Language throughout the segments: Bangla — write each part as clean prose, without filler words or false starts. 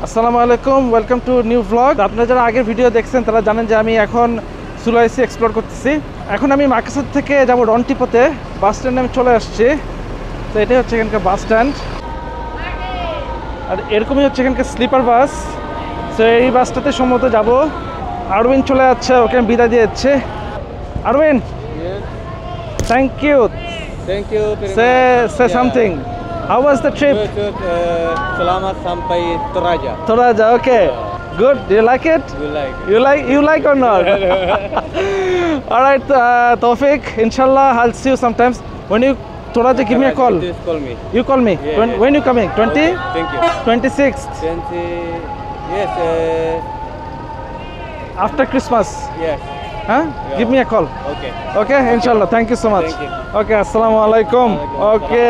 আসসালামু আলাইকুম, ওয়েলকাম টু নিউ ভ্লগ। আপনারা যারা আগের ভিডিও দেখছেন তারা জানেন যে আমি এখন সুলাইসি এক্সপ্লোর করতেছি। এখন আমি মাকাসার থেকে যাব রন্টিপোতে। বাস স্ট্যান্ডে আমি চলে আসছি। তো এটাই হচ্ছে এখানকার বাস স্ট্যান্ড, আর এরকমই হচ্ছে এখানকার স্লিপার বাস। তো এই বাসটাতে সম্ভবত যাব। আরউইন চলে যাচ্ছে, ওকে আমি বিদায় দিয়ে যাচ্ছি। Irwin, thank you. Thank you very সে much. Say something. How was the trip? Good. Selamat sampai Toraja. Toraja, okay. Good. Do you like it? You like? You like or not? All right, Tawfiq. Inshallah, I'll see you sometimes. When you Toraja, give me a call. Just call me. You call me. Yeah, yeah. When you coming? 20? Okay, thank you. 26th. 20. Yes. After Christmas. Yes. Huh? Yeah. Give me a call. Okay. Okay, inshallah. Thank you so much. Thank you. Okay, assalamu alaikum. Okay.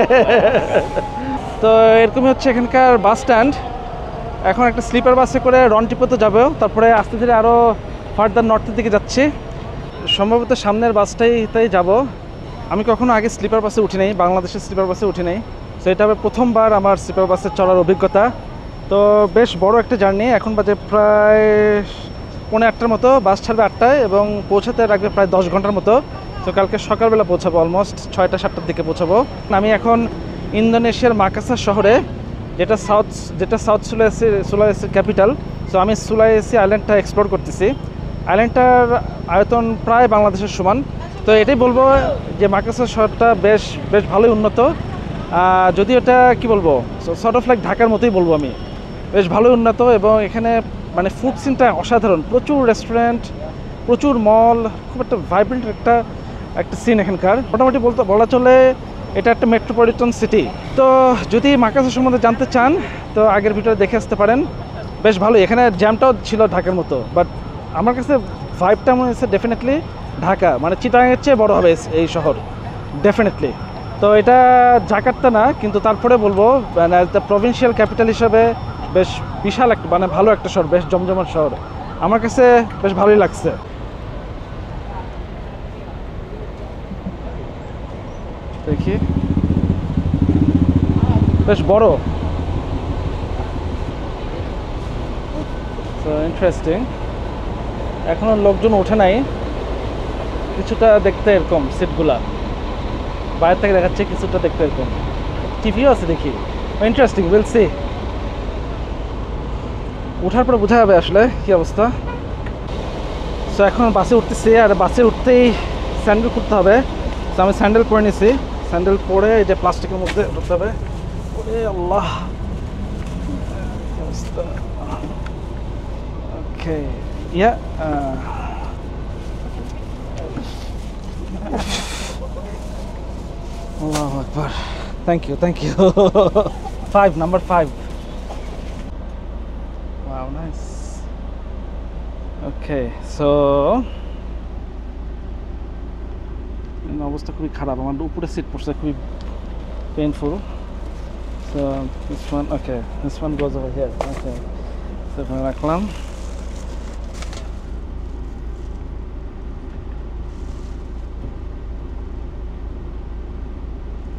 তো এরকমই হচ্ছে এখানকার বাস স্ট্যান্ড। এখন একটা স্লিপার বাসে করে রন্টিপোতে যাবো, তারপরে আস্তে ধীরে আরও ফার্দার নর্থের দিকে যাচ্ছি। সম্ভবত সামনের বাসটাই যাব। আমি কখনো আগে স্লিপার বাসে উঠি নাই, বাংলাদেশের স্লিপার বাসে উঠি নাই। তো এটা হবে প্রথমবার আমার স্লিপার বাসে চলার অভিজ্ঞতা। তো বেশ বড় একটা জার্নি। এখন বাজে প্রায় 8:45 মতো। বাস ছাড়বে 8টায় এবং পৌঁছাতে লাগবে প্রায় 10 ঘন্টার মতো। তো কালকে সকালবেলা পৌঁছাবো, অলমোস্ট 6টা-7টার দিকে পৌঁছাবো। আমি এখন ইন্দোনেশিয়ার মাকাসার শহরে, যেটা সাউথ সুলাইসির ক্যাপিটাল। সো আমি সুলাইসি আইল্যান্ডটা এক্সপ্লোর করতেছি। আইল্যান্ডটার আয়তন প্রায় বাংলাদেশের সমান। তো এটাই বলবো যে মাকাসার শহরটা বেশ ভালোই উন্নত। যদি এটা কি বলবো, সর্ট অফ লাইক ঢাকার মতোই বলবো আমি। বেশ ভালোই উন্নত এবং এখানে মানে ফুড সিনটা অসাধারণ। প্রচুর রেস্টুরেন্ট, প্রচুর মল, খুব একটা ভাইব্রেন্ট একটা সিন এখানকার। মোটামুটি বলা চলে এটা একটা মেট্রোপলিটন সিটি। তো যদি মাকাসা সম্বন্ধে জানতে চান তো আগের ভিডিও দেখে আসতে পারেন। বেশ ভালো। এখানে জ্যামটাও ছিল ঢাকার মতো, বাট আমার কাছে ভাইবটা মনে হচ্ছে ডেফিনেটলি ঢাকা, মানে চিটাগাংয়ের চেয়ে বড় হবে এই শহর ডেফিনেটলি। তো এটা জাকার্তা না, কিন্তু তারপরে বলবো মানে একটা প্রভিন্সিয়াল ক্যাপিটাল হিসাবে বেশ বিশাল একটা মানে ভালো একটা শহর, বেশ জমজমাট শহর। আমার কাছে বেশ ভালোই লাগছে। দেখি, বেশ বড়। So interesting. এখনো লোকজন ওঠে নাই। কিছুটা দেখতে এরকম, সিটগুলা বাইরে থেকে দেখাচ্ছে, কিছুটা দেখতে এরকম। টিভিও আছে দেখি। Interesting, will see. ওঠার পরে বোঝা যাবে আসলে কী অবস্থা। সো এখন বাসে উঠতেছি, আর বাসে উঠতেই স্যান্ডেল খুলতে হবে। তো আমি স্যান্ডেল পরে নিছি। স্যান্ডেল পরে এই যে প্লাস্টিকের মধ্যে ঢুকতে হবে। ওরে আল্লাহ, অবস্থা। ওকে, ইয়া আল্লাহু আকবার। Thank you 5, number 5. Wow, nice. Okay, so অবস্থা খুবই খারাপ। আমার উপরে সিট পড়ছে, খুবই painful. So this one goes over here. Okay, so এখানে রাখলাম।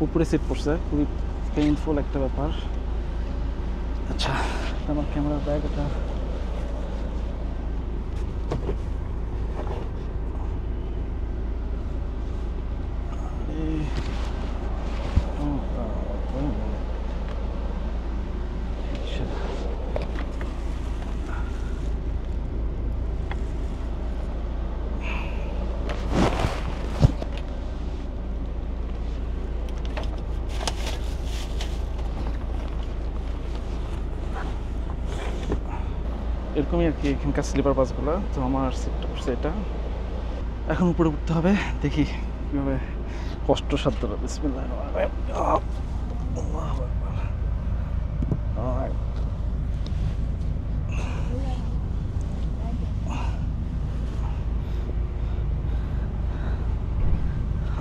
উপরে সিট পড়ছে, খুবই পেইনফুল একটা ব্যাপার। আচ্ছা, আমার ক্যামেরার ব্যাগ এটা। এরকমই আর কি এখানকার স্লিপার বাসগুলো। তো আমার সিটটা পড়ছে এটা। এখন উপরে উঠতে হবে, দেখি কীভাবে কষ্টসাধ্য। বিসমিল্লাহির রহমানির রহিম। আল্লাহু আকবার।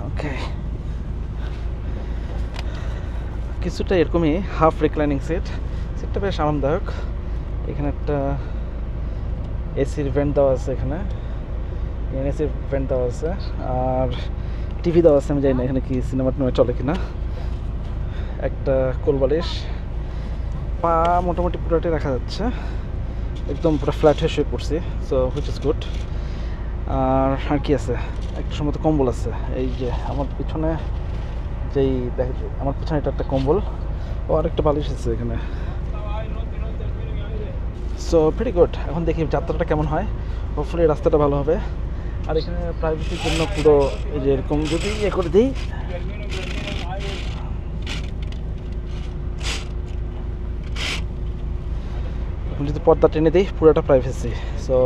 ওকে, কিছুটা এরকমই হাফ রিক্লাইনিং সিটটা বেশ আরামদায়ক। এখানে একটা এসির ভেন্ট দেওয়া আছে, এখানে এসির ভেন্ট দেওয়া আছে, আর টিভি দেওয়া আছে। আমি জানি না এখানে কি সিনেমা টিনেমা চলে কিনা। একটা কোল বালিশ, পা মোটামুটি পুরোটাই রাখা যাচ্ছে, একদম পুরো ফ্ল্যাট হয়ে শুয়ে পড়ছি, সো হুইচ ইজ গুড। আর কি আছে, একটা সম্ভবত কম্বল আছে, এই যে আমার পিছনে আমার পিছনে এটা একটা কম্বল ও আরেকটা বালিশ আছে এখানে। So very good. এখন দেখি যাত্রাটা কেমন হয়, হোপফুলি রাস্তাটা ভালো হবে। আর এখানে প্রাইভেসির জন্য পুরো এই যে এরকম যদি করে দিই, এখন যদি পর্দা টেনে দিই পুরোটা প্রাইভেসি, সো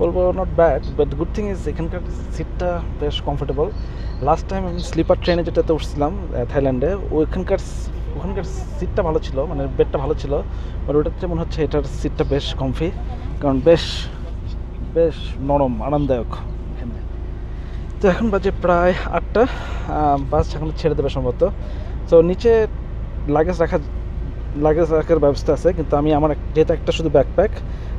বলবো not bad, but good thing is এখানকার সিটটা বেশ কমফোর্টেবল। লাস্ট টাইম আমি স্লিপার ট্রেনে যেটাতে উঠছিলাম থাইল্যান্ডে, ওখানকার সিটটা ভালো ছিল, মানে বেডটা ভালো ছিল, বাট ওটাতে মনে হচ্ছে এটার সিটটা বেশ কমফি, কারণ বেশ নরম আরামদায়ক এখানে। তো এখন বাজে প্রায় 8টা, বাস এখন ছেড়ে দেবে সম্ভবত। তো নিচে লাগেজ রাখার ব্যবস্থা আছে, কিন্তু আমি আমার যেহেতু একটা শুধু ব্যাকপ্যাক,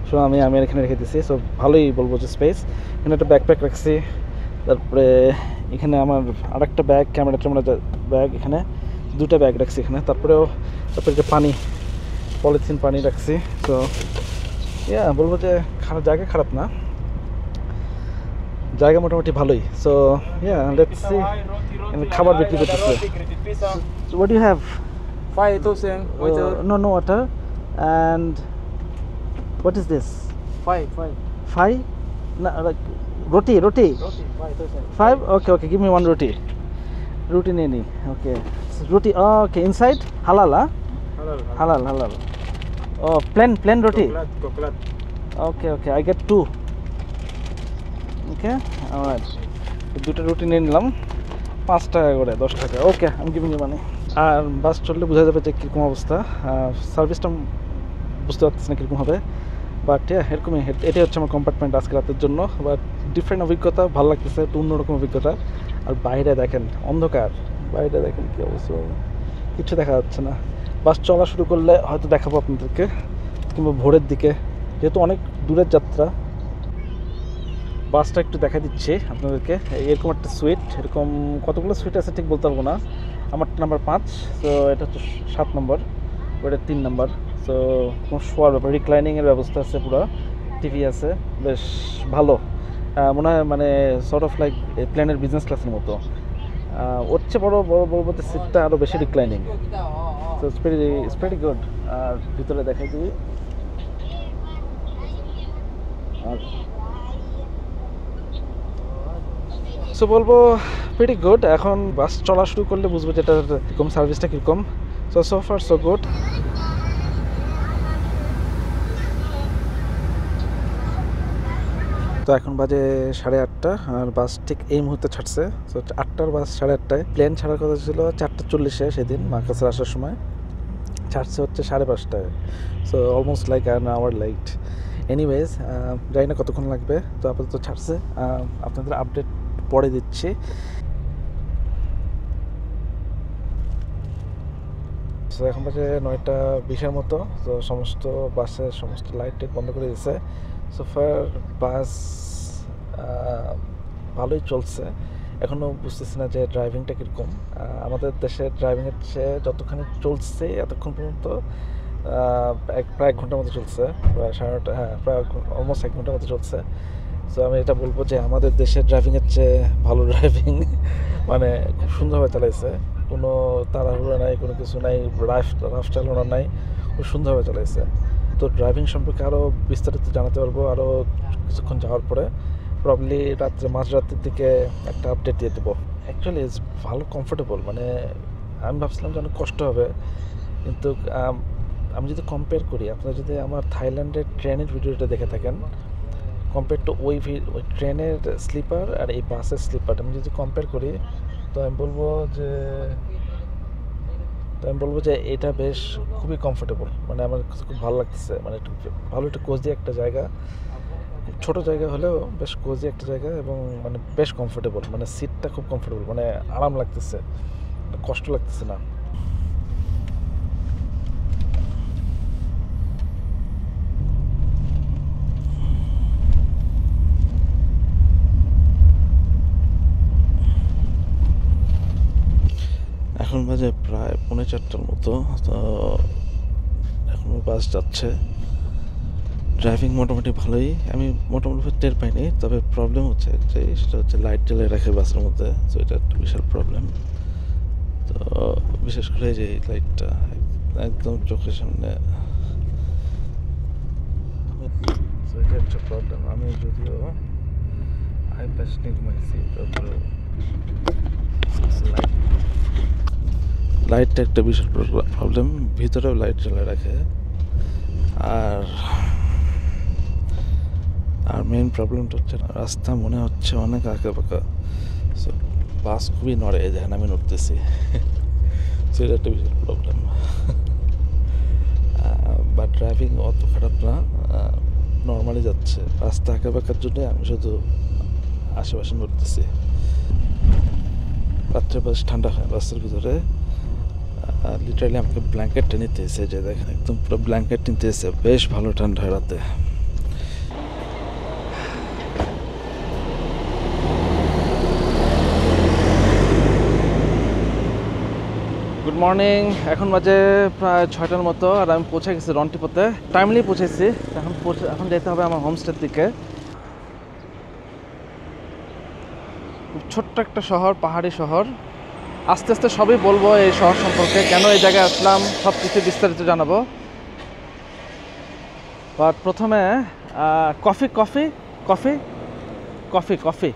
সো আমি এখানে রেখে দিয়েছি। সো ভালোই বলবো যে স্পেস। এখানে একটা ব্যাকপ্যাক রাখছি, তারপরে এখানে আমার আরেকটা ব্যাগ, ক্যামেরা ব্যাগ, এখানে 2টা ব্যাগ রাখছি এখানে, তারপরে যে পলিথিন পানি রাখছি। তো বলবো যে জায়গা খারাপ না, জায়গা মোটামুটি ভালোই। So let's see. খাবার বিক্রি করতেছে। What you have? 5,000 waiter. No water. And what is this? 5? No, like roti. 5? Okay, give me 1 roti. Roti niye nahi. Okay. Roti, okay, inside halal, huh? Halal. Oh, plain roti. Coconut. Okay, I get 2. Okay, alright. 2টা রুটি নিয়ে নিলাম, 5 টাকা করে, 10 টাকা। ওকে, আমি গিভিং ইউ মানি। আর বাস চললে বোঝা যাবে যে কীরকম অবস্থা, সার্ভিসটা বুঝতে পারতেছি না কীরকম হবে, বাট এরকমই। এটাই হচ্ছে আমার কম্পার্টমেন্ট আজকে রাতের জন্য, বাট ডিফারেন্ট অভিজ্ঞতা, ভালো লাগতেছে, একটু অন্যরকম অভিজ্ঞতা। আর বাইরে দেখেন অন্ধকার, বাইরে দেখেন কী অবস্থা, কিছু দেখা যাচ্ছে না। বাস চলা শুরু করলে হয়তো দেখাবো আপনাদেরকে, কিংবা ভোরের দিকে, যেহেতু অনেক দূরের যাত্রা। বাসটা একটু দেখা দিচ্ছে আপনাদেরকে, এরকম একটা সুইট, এরকম কতগুলো সুইট আছে ঠিক বলতে পারবো না। আমার নাম্বার 5, তো এটা হচ্ছে 7 নম্বর, ওটা 3 নম্বর। সো কোনো শোয়ার ব্যাপার, রিক্লাইনিংয়ের ব্যবস্থা আছে, পুরো টিভি আছে, বেশ ভালো মনে হয়, মানে সর্ট অফ লাইক প্লেনের বিজনেস ক্লাসের মতো। ওর চেয়ে বড় সিটটা আরও বেশি reclining, so it's very good. আর ভিতরে দেখাই দিই, আর সো বলবো ভেরি গুড। এখন বাস চলা শুরু করলে বুঝবো যে এটার কীরকম, সার্ভিসটা কীরকম। So far so good. তো এখন বাজে 8:30, আর বাস ঠিক এই মুহূর্তে ছাড়ছে। সো 8টার বাস 8:30টায়। প্লেন ছাড়ার কথা ছিল 4:40-এ সেদিন মার্কাসে আসার সময়, ছাড়ছে হচ্ছে 5:30টায়। So almost like an hour late. Anyways, জানি না কতক্ষণ লাগবে, তো আপাতত ছাড়ছে, আপনাদের আপডেট পরে দিচ্ছি। তো এখন বাজে 9:20-এর মতো। তো সমস্ত বাসের সমস্ত লাইট বন্ধ করে দিয়েছে। সো ফার বাস ভালোই চলছে। এখনও বুঝতেছি না যে ড্রাইভিংটা কীরকম। আমাদের দেশের ড্রাইভিংয়ের চেয়ে যতখানি চলছে এতক্ষণ পর্যন্ত, প্রায় 1 ঘন্টার মতো চলছে, প্রায় 9:30, প্রায় অলমোস্ট 1 ঘন্টার মতো চলছে। সো আমি এটা বলবো যে আমাদের দেশের ড্রাইভিংয়ের চেয়ে ভালো ড্রাইভিং, মানে খুব সুন্দরভাবে চালাইছে, কোনো তাড়াহুড়ো নাই, কোনো কিছু নাই, রাফ চালানো নাই, খুব সুন্দরভাবে চালাইছে। তো ড্রাইভিং সম্পর্কে আরও বিস্তারিত জানাতে পারবো আরও কিছুক্ষণ যাওয়ার পরে, প্রবলি মাঝরাতের দিকে একটা আপডেট দিয়ে দেবো। অ্যাকচুয়ালি ভালো কমফোর্টেবল, মানে আমি ভাবছিলাম যে অনেক কষ্ট হবে, কিন্তু আমি যদি কম্পেয়ার করি, আপনারা যদি আমার থাইল্যান্ডের ট্রেনের ভিডিওটা দেখে থাকেন, কম্পেয়ার টু ওই ট্রেনের স্লিপার আর এই বাসের স্লিপার আমি যদি কম্পেয়ার করি, তো আমি বলবো যে এটা বেশ খুবই কমফোর্টেবল, মানে আমার খুব ভালো লাগতেছে, মানে একটু কোজি একটা জায়গা, ছোট জায়গা হলেও বেশ কোজি একটা জায়গা, এবং মানে বেশ কমফোর্টেবল, মানে সিটটা খুব কমফোর্টেবল, মানে আরাম লাগতেছে, কষ্ট লাগতেছে না। এখন বাজে প্রায় 4:45 মতো। তো বাস যাচ্ছে। ড্রাইভিং মোটামুটি ভালোই, আমি মোটামুটি টের পাইনি, তবে প্রবলেম হচ্ছে একটাই, সেটা হচ্ছে লাইট জ্বালিয়ে রাখে বাসের মধ্যে, তো এটা একটা বিশাল প্রবলেম। তো বিশেষ করে যে এই লাইটটা একদম চোখের সামনে, তো এটা একটা প্রবলেম। আমি যদিও আই প্যাচ নিয়ে ঘুমাইছি, তারপরে লাইটটা একটা বিশাল প্রবলেম, ভিতরেও লাইট জ্বালিয়ে রাখে। আর মেইন প্রবলেমটা হচ্ছে রাস্তা মনে হচ্ছে অনেক আঁকা বাঁকা, সো বাস খুবই নড়ে যেখানে আমি নড়তেছি। সেটা একটা বিশাল প্রবলেম। বাট ড্রাইভিং অত খারাপ না, নর্মালি যাচ্ছে। রাস্তা আঁকা বাঁকার জন্যে আমি শুধু আশেপাশে নড়তেছি। রাত্রে বাস ঠান্ডা হয় বাসের ভিতরে, লিটারালি আমাকে ব্ল্যাঙ্কেটটা নিতে এসে, যে দেখেন একদম পুরো ব্ল্যাঙ্কেট নিতে এসে, বেশ ভালো ঠান্ডা হয় রাতে। গুড মর্নিং, এখন বাজে প্রায় 6টার মতো, আর আমি পৌঁছে গেছি রন্টিপোতে। টাইমলি পৌঁছেছি। এখন যেতে হবে আমার হোমস্টের দিকে। খুব ছোট্ট একটা শহর, পাহাড়ি শহর। আস্তে আস্তে সবই বলবো এই শহর সম্পর্কে, কেন এই জায়গায় আসলাম, সব কিছু বিস্তারিত জানাবো। বাট প্রথমে coffee coffee coffee coffee coffee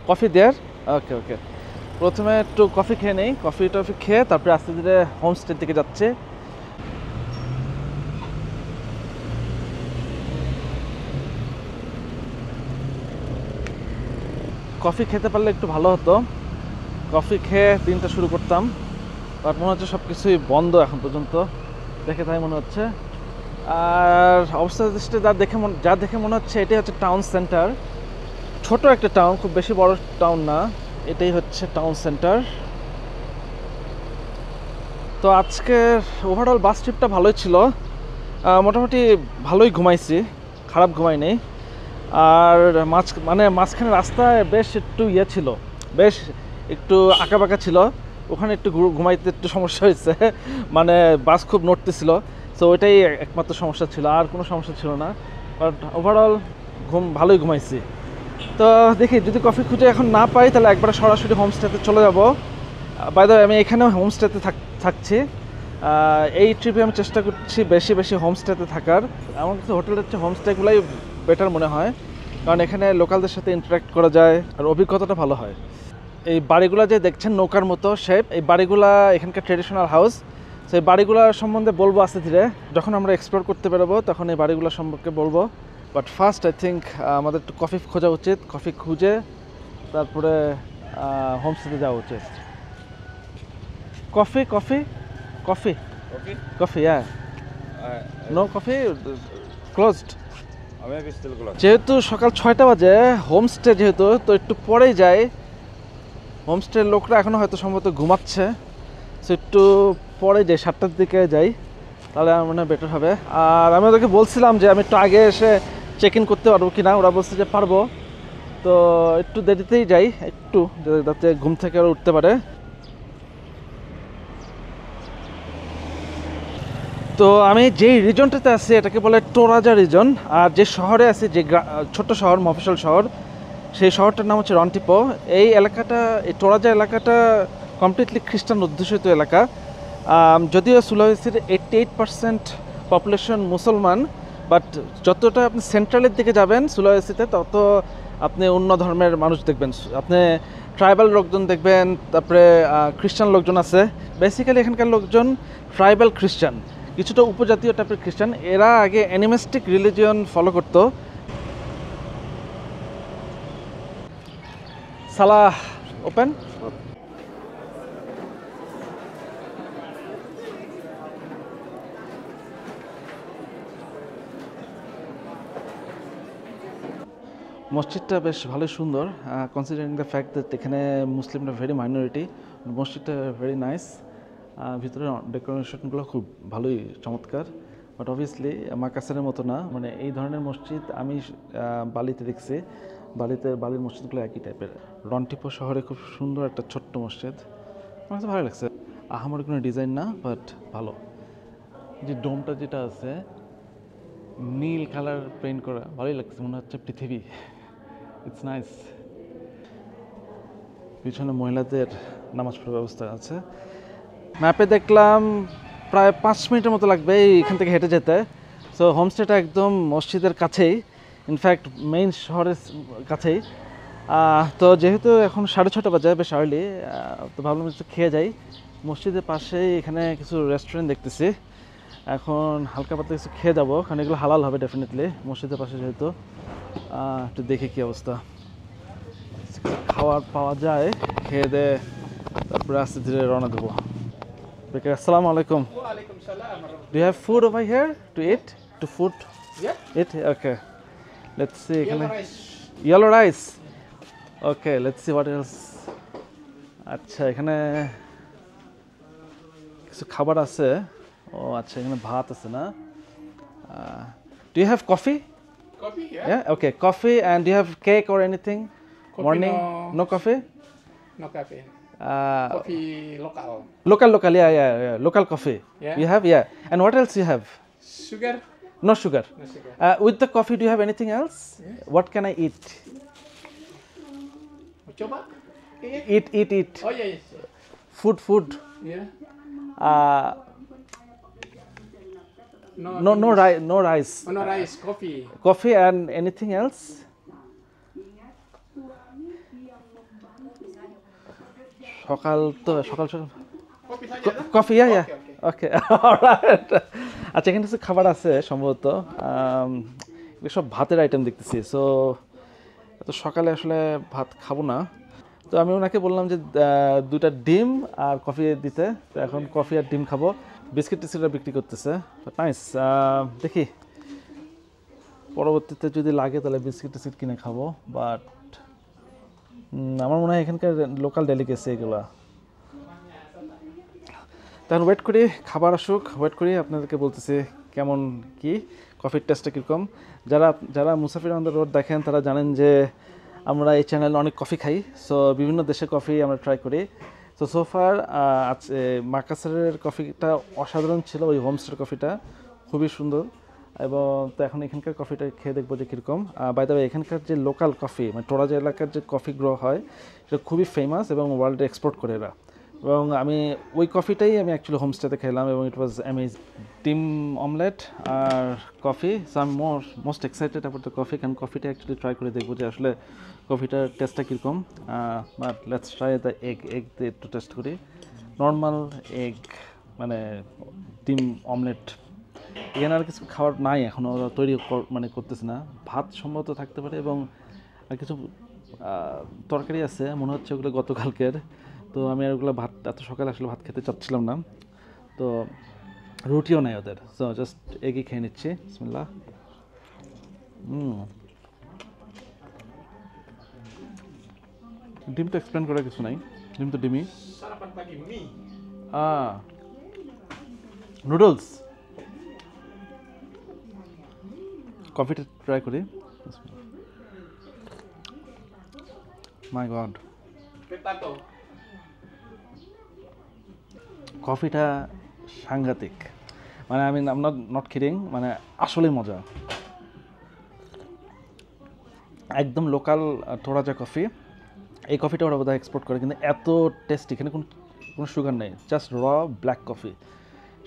coffee there. Okay okay, প্রথমে একটু কফি খেয়ে নেই, কফি টফি খেয়ে তারপরে আস্তে ধীরে হোমস্টের দিকে যাচ্ছে। কফি খেতে পারলে একটু ভালো হতো, কফি খেয়ে দিনটা শুরু করতাম। বাট মনে হচ্ছে সব কিছুই বন্ধ এখন পর্যন্ত, দেখে তাই মনে হচ্ছে। আর অবস্থা দৃষ্টি যা দেখে মনে হচ্ছে এটাই হচ্ছে টাউন সেন্টার। ছোট একটা টাউন, খুব বেশি বড় টাউন না, এটাই হচ্ছে টাউন সেন্টার। তো আজকের ওভারঅল বাস ট্রিপটা ভালোই ছিল, মোটামুটি ভালোই ঘুমাইছি, খারাপ ঘুমাইনি। আর মাঝখানে রাস্তায় বেশ একটু ছিল, বেশ একটু আঁকাবাঁকা ছিল, ওখানে একটু ঘুমাইতে একটু সমস্যা হয়েছে। মানে বাস খুব নড়তেছিল, সো ওইটাই একমাত্র সমস্যা ছিল, আর কোনো সমস্যা ছিল না। বাট ওভারঅল ভালোই ঘুমাইছি। তো দেখি যদি কফি খুঁজে এখন না পাই, তাহলে একবারে সরাসরি হোমস্টেতে চলে যাব। বাই দ্য ওয়ে, আমি এখানেও হোমস্টেতে থাকছি। এই ট্রিপে আমি চেষ্টা করছি বেশি বেশি হোমস্টেতে থাকার। আমার কাছে হোটেলের হচ্ছে হোমস্টেগুলোই বেটার মনে হয়, কারণ এখানে লোকালদের সাথে ইন্টারাক্ট করা যায় আর অভিজ্ঞতাটা ভালো হয়। এই বাড়িগুলো যে দেখছেন নৌকার মতো শেপ, এই বাড়িগুলা এখানকার ট্রেডিশনাল হাউস। সেই বাড়িগুলোর সম্বন্ধে বলবো আস্তে ধীরে, যখন আমরা এক্সপ্লোর করতে বেরোবো তখন এই বাড়িগুলো সম্পর্কে বলবো। বাট ফার্স্ট আই থিঙ্ক আমাদের একটু কফি খোঁজা উচিত, কফি খুঁজে তারপরে হোমস্টেতে যাওয়া উচিত। Coffee coffee coffee Okay. Coffee, হ্যাঁ। No coffee, closed. Maybe still closed. যেহেতু সকাল 6টা বাজে, হোমস্টে যেহেতু, তো একটু পরেই যাই। হোমস্টের লোকরা এখনও হয়তো সম্ভবত ঘুমাচ্ছে, সো একটু পরে যাই, 7টার দিকে যাই, তাহলে আমার মনে হয় বেটার হবে। আর আমি ওদেরকে বলছিলাম যে আমি একটু আগে এসে চেক ইন করতে পারবো কি না, ওরা বলছে যে পারবো। তো একটু দেরিতেই যাই, একটু যাতে ঘুম থেকে ওরা উঠতে পারে। তো আমি যেই রিজনটাতে আছি এটাকে বলে টোরাজা রিজন, আর যে শহরে আছি, যে ছোট্ট শহর, মফস্বল শহর, সেই শহরটার নাম হচ্ছে রন্টিপো। এই এলাকাটা, এই টোরাজা এলাকাটা কমপ্লিটলি খ্রিস্টান অধ্যুষিত এলাকা। যদিও সুলাওয়েসির 88% পপুলেশন মুসলমান, বাট যতটা আপনি সেন্ট্রালের দিকে যাবেন সুলাওয়েসিতে, তত আপনি অন্য ধর্মের মানুষ দেখবেন। আপনি ট্রাইবাল লোকজন দেখবেন, তারপরে খ্রিস্টান লোকজন আছে। বেসিক্যালি এখানকার লোকজন ট্রাইবাল খ্রিস্টান, কিছুটা উপজাতীয় টাইপের খ্রিস্টান। এরা আগে অ্যানিমিস্টিক রিলিজিয়ন ফলো করতো। সালাহ ওপেন। মসজিদটা বেশ ভালোই সুন্দর, কনসিডারিং দ্য ফ্যাক্ট দ্যাট এখানে মুসলিমরা ভেরি মাইনরিটি। মসজিদটা ভেরি নাইস, ভিতরে ডেকোরেশনগুলো খুব ভালোই চমৎকার। বাট অবভিয়াসলি মাকাসের মতো না, মানে এই ধরনের মসজিদ আমি বালিতে দেখছি। বালির মসজিদগুলো একই টাইপের। রন্টিপো শহরে খুব সুন্দর একটা ছোট্ট মসজিদ, আমার কাছে ভালো লাগছে। আহামরি কোনো ডিজাইন না, বাট ভালো। যে ডোমটা যেটা আছে নীল কালার পেইন্ট করা, ভালোই লাগছে, মনে হচ্ছে পৃথিবী। It's nice. পিছনে মহিলাদের নামাজ পড়ার ব্যবস্থা আছে। ম্যাপে দেখলাম প্রায় 5 মিনিটের মতো লাগবে এখান থেকে হেঁটে যেতে। সো হোমস্টেটা একদম মসজিদের কাছেই, ইনফ্যাক্ট মেইন শহরের কাছেই। তো যেহেতু এখন 6:30 বাজে, বেশ আর্লি, তো ভাবলাম একটু খেয়ে যাই। মসজিদের পাশেই এখানে কিছু রেস্টুরেন্ট দেখতেছি, এখন হালকা পাতলা কিছু খেয়ে যাবো, কারণ এগুলো হালাল হবে ডেফিনেটলি মসজিদের পাশে যেহেতু। একটু দেখি কী অবস্থা, খাওয়ার পাওয়া যায়, খেয়ে দে তারপরে আস্তে ধীরে রওনা দেবো। আসসালামু আলাইকুম। Walaikum salam. Do you have food over here to eat? To food? Yeah. Eat? Okay. Let's see. Yellow rice. Yellow rice. Okay, let's see what else. আচ্ছা, এখানে কিছু খাবার আছে। ও আচ্ছা, এখানে ভাত আছে না? Do you have coffee? Coffee, yeah? Yeah. Okay, coffee. And do you have cake or anything? Coffee, Morning? no. No coffee? No coffee. Uh, Coffee local. local. Yeah. Local coffee. Yeah. You have? Yeah. And what else you have? Sugar? No sugar. No sugar. With the coffee, do you have anything else? Yes. What can I eat? Coba? Okay. Eat. Oh, yeah, yes. Food. Yeah. Uh, no rice. Oh, no rice, coffee. Coffee and anything else? সকাল Coffee saja. dah? কফি, ইয়া ওকে অলরাইট। আচ্ছা, এখানে কিছু খাবার আছে সম্ভবত, এগুলো সব ভাতের আইটেম দেখতেছি। সো এত সকালে আসলে ভাত খাবো না, তো আমি ওনাকে বললাম যে 2টা ডিম আর কফি দিতে। তো এখন কফি আর ডিম খাবো। বিস্কিট টিস্কিটটা বিক্রি করতেছে, নাইস। দেখি পরবর্তীতে যদি লাগে তাহলে বিস্কিট টিস্কিট কিনে খাবো, বাট আমার মনে হয় এখানকার লোকাল ডেলিকেসি এগুলো। তখন ওয়েট করি, খাবার আসুক, ওয়েট করি, আপনাদেরকে বলতেছি কেমন কি কফির টেস্টটা কীরকম। যারা মুসাফির অন দ্য রোড দেখেন তারা জানেন যে আমরা এই চ্যানেলে অনেক কফি খাই। সো বিভিন্ন দেশের কফি আমরা ট্রাই করি। তো সোফার মাকাসারের কফিটা অসাধারণ ছিল, ওই হোমস্টের কফিটা খুবই সুন্দর। এবং তো এখন এখানকার কফিটা খেয়ে দেখবো যে কীরকম। বাই দ্য ওয়ে, এখানকার যে লোকাল কফি, মানে টোরাজা এলাকার যে কফি গ্রো হয়, সেটা খুবই ফেমাস এবং ওয়ার্ল্ডে এক্সপোর্ট করে এরা। এবং আমি ওই কফিটাই অ্যাকচুয়ালি হোমস্টেতে খেলাম এবং ইট ওয়াজ অ্যামেজিং। ডিম অমলেট আর coffee. So I am most excited about the coffee, কারণ কফিটা অ্যাকচুয়ালি ট্রাই করে দেখবো যে আসলে কফিটার টেস্টটা কীরকম। But let's try the egg দিয়ে একটু টেস্ট করি। নর্মাল এগ, মানে ডিম অমলেট। এখানে আর কিছু খাবার নাই এখনও, তৈরি করতেছে না। ভাত সম্ভবত থাকতে পারে এবং আর কিছু তরকারি আছে, মনে হচ্ছে ওগুলো গতকালকের। তো আমি আর ওগুলো ভাত এত সকালে আসলে ভাত খেতে চাচ্ছিলাম না, তো রুটিও নাই ওদের। সো জাস্ট এগই খেয়ে নিচ্ছি। বিসমিল্লাহ। ডিম তো এক্সপ্লেন করার কিছু নাই, ডিম তো ডিমই। Sarapan pagi mie. নুডলস। কফিটা ট্রাই করি। মাই গড, Potato. কফিটা সাংঘাতিক, মানে আমি নট কিডিং, মানে আসলেই মজা। একদম লোকাল টোরাজা কফি। এই কফিটা ওরা বোধহয় এক্সপোর্ট করে, কিন্তু এত টেস্টি, এখানে কোনো সুগার নেই, জাস্ট র ব্ল্যাক কফি।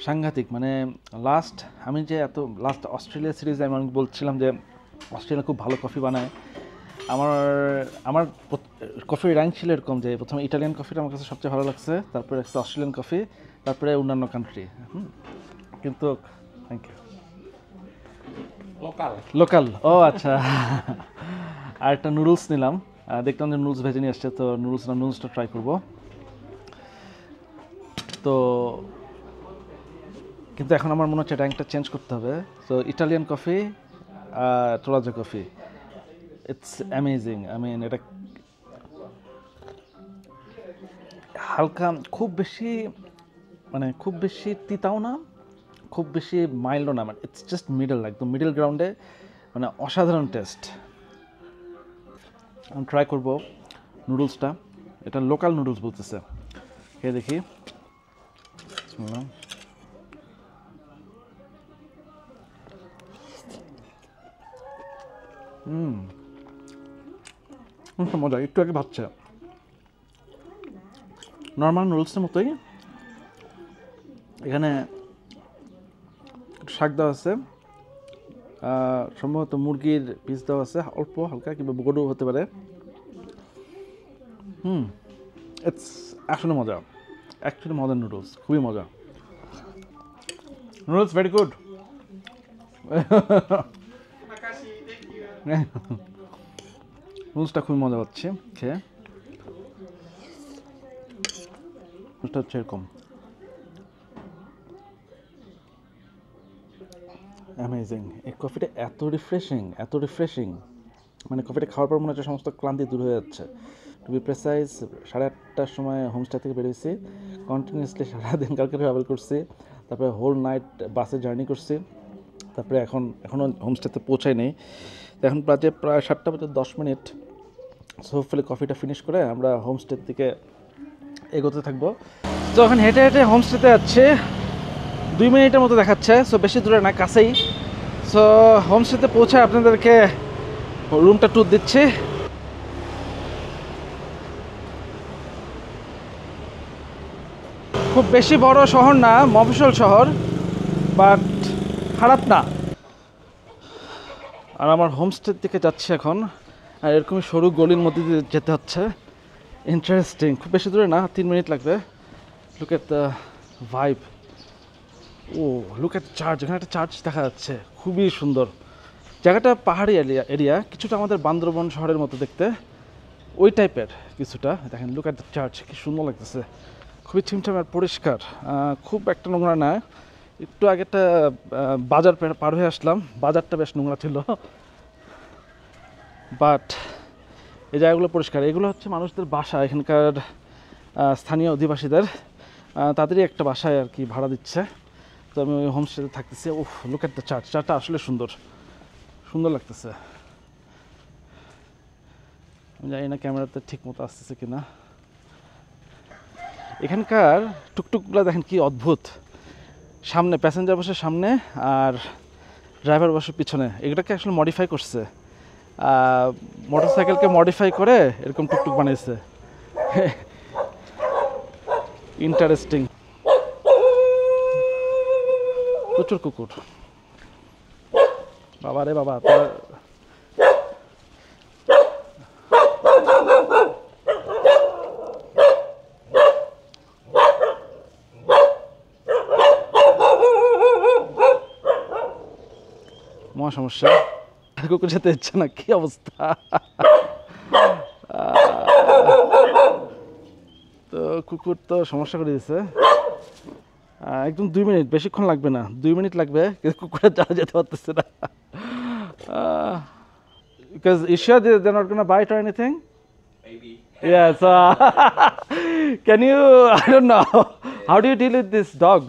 সাংঘাতিক, মানে আমি যে লাস্ট অস্ট্রেলিয়া সিরিজে আমি বলছিলাম যে অস্ট্রেলিয়া খুব ভালো কফি বানায়। আমার কফির র্যাঙ্ক ছিল এরকম যে প্রথমে ইটালিয়ান কফিটা আমার কাছে সবচেয়ে ভালো লাগছে, তারপরে অস্ট্রেলিয়ান কফি, তারপরে অন্যান্য কান্ট্রি। কিন্তু থ্যাংক ইউ। লোকাল, ও আচ্ছা। আর একটা নুডলস নিলাম, দেখলাম যে নুডলস ভেজে নিয়ে আসছে, তো নুডলসটা ট্রাই করবো। তো কিন্তু এখন আমার মনে হচ্ছে র্যাঙ্কটা চেঞ্জ করতে হবে। So Italian coffee, Toraja coffee, it's amazing. এটা হালকা, খুব বেশি তিতাও না, খুব বেশি মাইল্ডও না, মানে ইটস জাস্ট মিডল, একদম মিডল গ্রাউন্ডে, মানে অসাধারণ টেস্ট। আমি ট্রাই করবো নুডলসটা, এটা লোকাল নুডলস বলতেছে, খেয়ে দেখি। মজা, একটু আগে ভাবছে নর্মাল নুডলসের মতোই। এখানে একটু শাক দেওয়া আছে, সম্ভবত মুরগির পিস দেওয়া আছে অল্প হালকা, কিংবা গরু হতে পারে। ইটস আসলে মজা, অ্যাকচুয়ালি মজার নুডলস, খুবই মজা। Noodles very good. Makasih, thank you. নুডলসটা খুবই মজা হচ্ছে খেয়ে। নুডলসটা হচ্ছে এরকম অ্যামেজিং। এই কফিটা এত রিফ্রেশিং, মানে কফিটা খাওয়ার পর মনে হচ্ছে সমস্ত ক্লান্তি দূর হয়ে যাচ্ছে। টু বি প্রেসাইজ 8:30টার সময় হোমস্টে থেকে বেরিয়েছি, কন্টিনিউসলি সারাদিন কালকে ট্রাভেল করছি, তারপরে হোল নাইট বাসে জার্নি করছি, তারপরে এখনও হোমস্টেতে পৌঁছাই নেই। তো এখন প্রায় 7:10। সো হোপফুলি কফিটা ফিনিশ করে আমরা হোমস্টের দিকে এগোতে থাকবো। তো এখন হেঁটে হেঁটে হোমস্টেতে যাচ্ছে, 2 মিনিটের মতো দেখাচ্ছে, সো বেশি দূরে না, কাছেই। সো হোমস্টেতে পৌঁছে আপনাদেরকে রুমটা ট্যুর দিচ্ছি। খুব বেশি বড় শহর না, মফস্বল শহর, বাট খারাপ না। আর আমার হোমস্টের দিকে যাচ্ছি এখন, আর এরকমই সরু গলির মধ্যে দিয়ে যেতে হচ্ছে। ইন্টারেস্টিং, খুব বেশি দূরে না, 3 মিনিট লাগবে। Look at the vibe. Oh look at church, এখানে একটা চার্চ দেখা যাচ্ছে, খুবই সুন্দর জায়গাটা। পাহাড়ি এরিয়া, কিছুটা আমাদের বান্দরবন শহরের মতো দেখতে, ওই টাইপের কিছুটা। দেখেন লুক এট দ্য চার্চ, কি সুন্দর লাগতেছে, খুবই ঠিমঠাম আর পরিষ্কার, খুব একটা নোংরা না। একটু আগে একটা বাজার পার হয়ে আসলাম, বাজারটা বেশ নোংরা ছিল, বাট এই জায়গাগুলো পরিষ্কার। এগুলো হচ্ছে মানুষদের বাসা, এখানকার স্থানীয় অধিবাসীদের, তাদেরই একটা বাসায় আর কি ভাড়া দিচ্ছে। তো আমি ওই হোমস্টেতে থাকতেছি। ওহ লুক এট দ্য চার্চ, চার্চটা আসলে সুন্দর লাগতেছে। আমি জানি না ক্যামেরাতে ঠিক মতো আসতেছে কিনা। এখানকার টুকটুকগুলো দেখেন কি অদ্ভুত, সামনে প্যাসেঞ্জার বসে সামনে আর ড্রাইভার বসে পিছনে। এগুলোকে আসলে মডিফাই করছে, মোটরসাইকেলকে মডিফাই করে এরকম টুকটুক বানিয়েছে। ইন্টারেস্টিং। প্রচুর কুকুর, বাবা রে বাবা। মহা সমস্যা, কুকুর যেতে ইচ্ছে না, কি অবস্থা। তো কুকুর তো সমস্যা করে দিয়েছে। একদম 2 মিনিট, বেশিক্ষণ লাগবে না, 2 মিনিট লাগবে, কিন্তু কুকুরের যাওয়া যেতে পারতেছে না। Because you sure they're not gonna bite or anything? Maybe. Yeah, so can you, I don't know, how do you deal with this dog?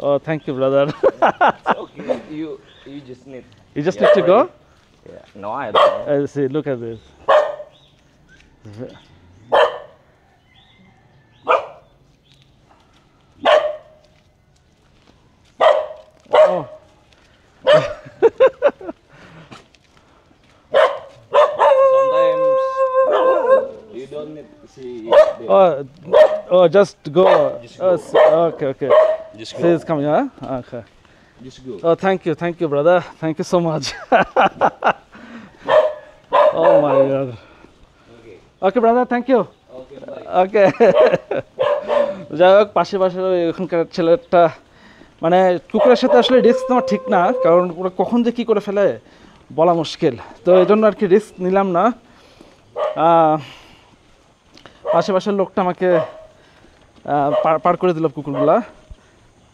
Oh, thank you, brother. Okay, you just need. You just need to go? Yeah. No, I don't. See, look at this. Oh. Sometimes you don't need to see. Oh, just go. Just Oh, go. okay. Just See, it's coming, huh? Okay. Just go. Oh, thank you, brother. Thank you so much. Oh my God. Okay, brother. Thank you. Okay, bye. Okay. যাই হোক, পাশে এখানকার ছেলেটা, মানে কুকুরের সাথে আসলে রিস্ক নেওয়া ঠিক না, কারণ ওরা কখন যে কী করে ফেলে বলা মুশকিল। তো এই জন্য আর কি রিস্ক নিলাম না। পাশের লোকটা আমাকে পার করে দিল কুকুরগুলা।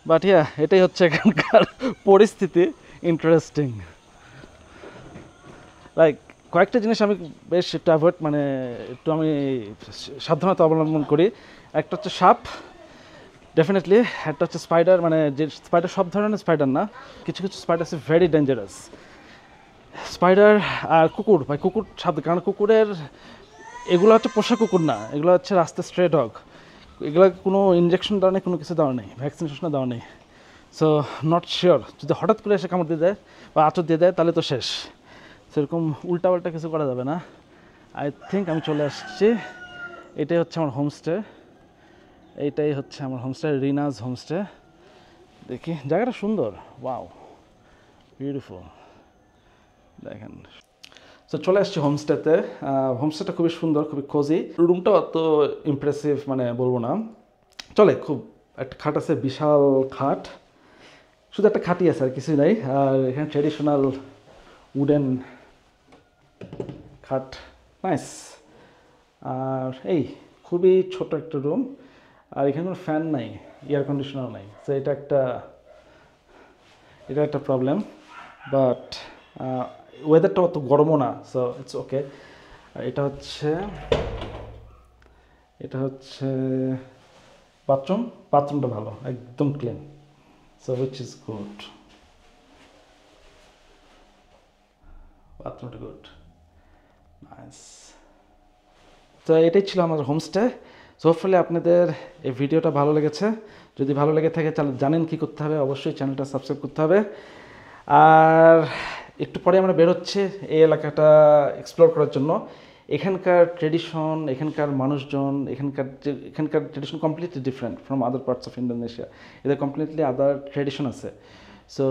বাট ইয়া, এটাই হচ্ছে এখানকার পরিস্থিতি। ইন্টারেস্টিং। লাইক কয়েকটা জিনিস আমি বেশ একটু অ্যাভয়েড, মানে একটু আমি সাবধানতা অবলম্বন করি। একটা হচ্ছে সাপ, ডেফিনেটলি। একটা হচ্ছে স্পাইডার, মানে যে স্পাইডার সব ধরনের স্পাইডার না, কিছু স্পাইডার আছে ভেরি ডেঞ্জারাস। স্পাইডার আর কুকুর, ভাই কুকুর সাবধান, কারণ কুকুরের এগুলো হচ্ছে পোষা কুকুর না, এগুলো হচ্ছে রাস্তা স্ট্রে ডগ। এগুলো কোনো ইনজেকশন দেওয়া নেই, কোনো কিছু দেওয়া নেই, ভ্যাকসিনেশনও দেওয়া নেই। সো নট শিওর, যদি হঠাৎ করে এসে কামড় দিয়ে দেয় বা আঁচড় দিয়ে দেয় তাহলে তো শেষ। সেরকম উল্টাপাল্টা কিছু করা যাবে না। আই থিঙ্ক আমি চলে আসছি। এটাই হচ্ছে আমার হোমস্টে, এইটাই হচ্ছে আমার হোমস্টে, রিনাজ হোমস্টে। দেখি জায়গাটা সুন্দর, ওয়াও বিউটিফুল, দেখেন। তো চলে আসছি হোমস্টেতে। হোমস্টেটা খুবই সুন্দর, খুবই কোজি। রুমটাও অত ইমপ্রেসিভ মানে বলবো না, চলে। খুব একটা খাট আছে, বিশাল খাট, শুধু একটা খাটই আছে আর কিছুই নাই। আর এখানে ট্রেডিশনাল উডেন খাট, নাইস। আর এই খুবই ছোট একটা রুম, আর এখানে কোনো ফ্যান নাই, এয়ার কন্ডিশনার নাই। তো এটা একটা প্রবলেম, বাট ওয়েদারটা অত গরমও না, সো ইটস ওকে। এটা হচ্ছে বাথরুমটা ভালো, একদম clean, so which is good, বাথরুমটা গুড, নাইস। তো এটাই ছিল আমার হোমস্টে। সো হোপফুলি আপনাদের এই ভিডিওটা ভালো লেগেছে। যদি ভালো লেগে থাকে তাহলে জানেন কী করতে হবে, অবশ্যই চ্যানেলটা সাবস্ক্রাইব করতে হবে। আর একটু পরে আমরা বেরোচ্ছি এই এলাকাটা এক্সপ্লোর করার জন্য। এখানকার ট্রেডিশন, এখানকার মানুষজন, এখানকার tradition completely different from other parts of Indonesia. এদের কমপ্লিটলি আদার ট্রেডিশন আছে। সো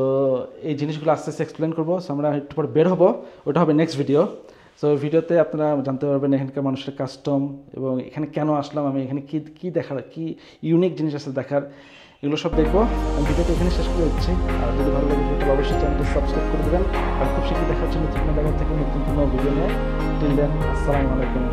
এই জিনিসগুলো আস্তে আস্তে এক্সপ্লেন করবো। সো আমরা একটু পরে বের হবো, ওটা হবে নেক্সট ভিডিও। সো ভিডিওতে আপনারা জানতে পারবেন এখানকার মানুষের কাস্টম, এবং এখানে কেন আসলাম আমি, এখানে কী দেখার, কী ইউনিক জিনিস আছে দেখার, এগুলো সব দেখবো। আমি ভিডিওটা এখানে শেষ করে দিচ্ছি। আর যদি ভালো লাগে তাহলে অবশ্যই চ্যানেলটা সাবস্ক্রাইব করে দেবেন। আর খুব শীঘ্রই দেখা হচ্ছে নতুন কোনো জায়গা থেকে নতুন কোনো ভিডিও নিয়ে। টিল দেন, আসসালামু আলাইকুম।